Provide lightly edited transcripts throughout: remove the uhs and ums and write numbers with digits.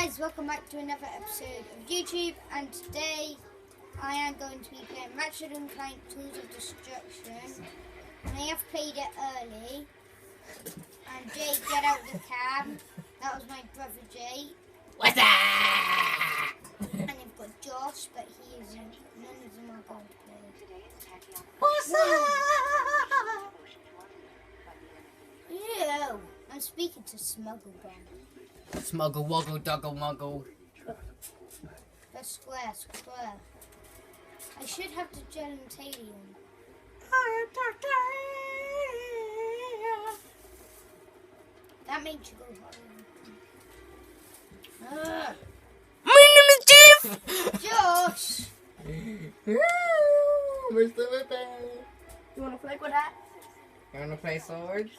guys, welcome back to another episode of YouTube, and today I am going to be playing Ratchet and Clank Tools of Destruction. And I have played it early. And Jake, get out the cab. That was my brother Jake. What's up? And I've got Josh, but he isn't. None of them are going to play. What's up? Ew, I'm speaking to Smuggle Bomb. Smuggle, woggle, doggle, muggle. That's square. I should have the genitalium. That makes you go hard. My name is Jeff! Josh! Mr. Whippet. You wanna play with that? You wanna play swords?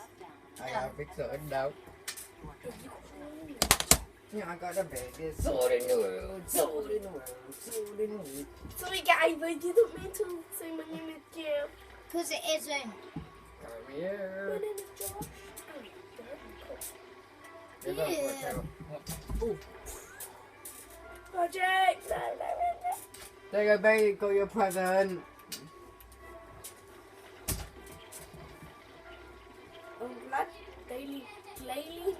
I got a big sword now. Yeah, I got a biggest sword in the world, sword in the world, sword in the world. Sorry guys, I didn't mean to say my name is Jeff. Because it isn't. Come My here. name is Josh. Give up, Yeah. Ooh. Project! There you go, baby, got your present. I'm glad Daily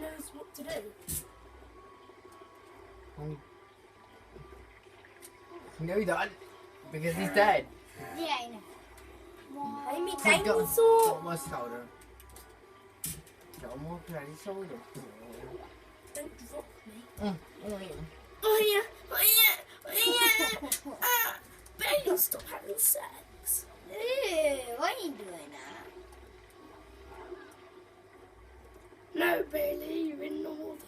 knows what to do. No, you don't. Because he's dead. Yeah, I know. I mean, Got dinosaur! my shoulder. Got more bloody shoulder. Don't drop me. Oh, yeah. Oh yeah! Bailey, stop having sex. Ew, I ain't doing that. No, Bailey, you're in the water.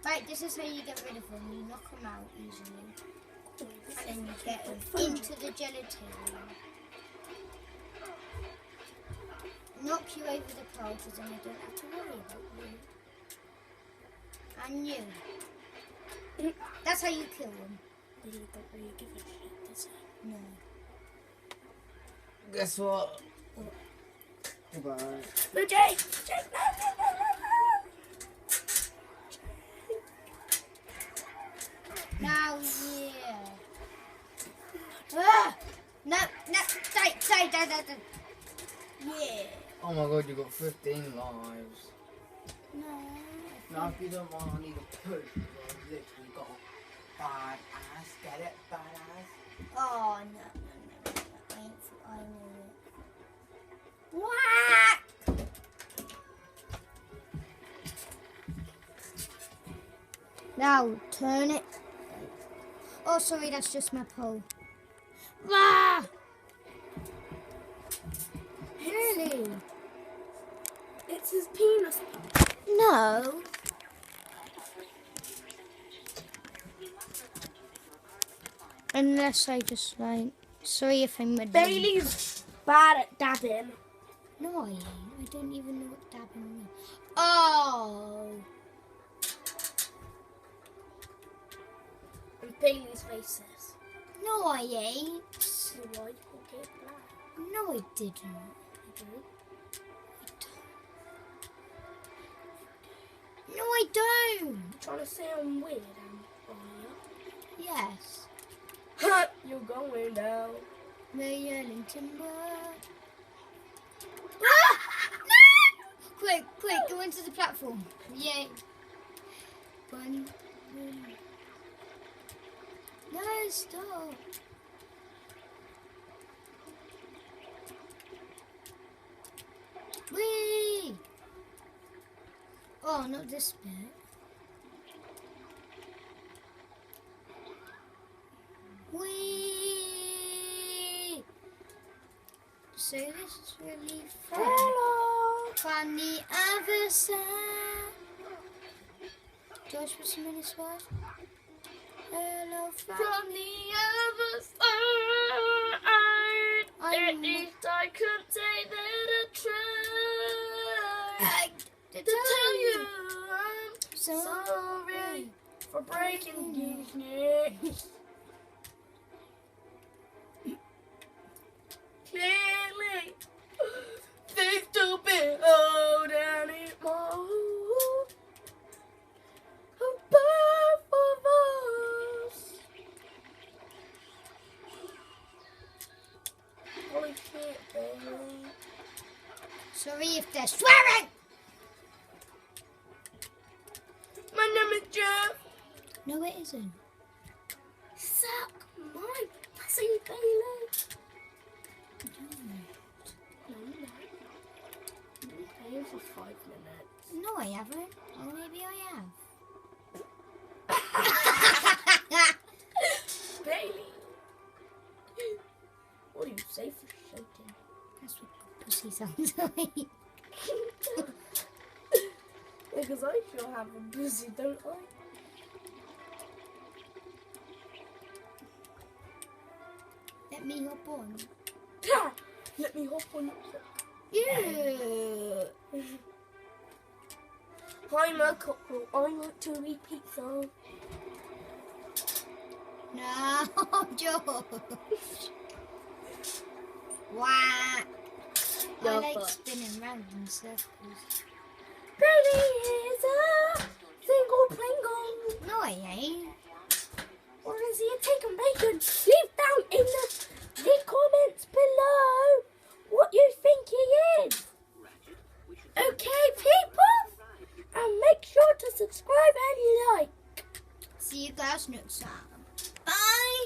Right, this is how you get rid of them. You knock them out easily. And then you get them into the genitalium. Knock you over the pole, because then I don't have to worry about you. And you. That's how you kill them. Bailey don't really give a shit, does he? No. Guess what? Goodbye. No, Jake! Jake, no! Now, yeah. Ah! No, die. Yeah. Oh my god, you got 15 lives. No. Now if you don't want, I need a push. I've literally got a bad ass. Get it? Bad ass? Oh, no. I knew it. Whack! Now, turn it. Oh, sorry, that's just my pole. Ah! Really? It's his penis. No. Unless I just like... Sorry if I'm... Bailey's bad at dabbing. No, I ain't. I don't even know what dabbing means. Oh! And Bailey's faces. No, I ain't. So why you get black? No, I didn't. You do? No, I don't. Trying to sound weird, are you? Yes. You're going down. Million timber. Ah! No! Quick, go into the platform. Yay. Bunny. No, stop. Whee! Oh, not this bit. Whee! So this is really fun. Hello. From the other side. Josh, what's your mini spot? Hello from the other side. At least I could say that I tried to tell you I'm sorry for breaking your neck. Clearly, things don't be old anymore. Oh, but sorry if they're swearing. My name is Jeff. No, it isn't. Suck my pussy, Bailey. No, you've been playing for 5 minutes. No, I haven't. Or maybe I have. Bailey. What do you say for shouting? That's what pussy sounds like. Because I feel have a pussy, don't I? Let me hop on. Let me hop on. Yeah. I'm a couple. I like to eat pizza. No, George. Wow. I like spinning round in circles. Baby is a single plingle. No, I ain't. Or is he a taken bacon? Leave down in the comments below what you think he is. Okay, people? And make sure to subscribe and like. See you guys next time.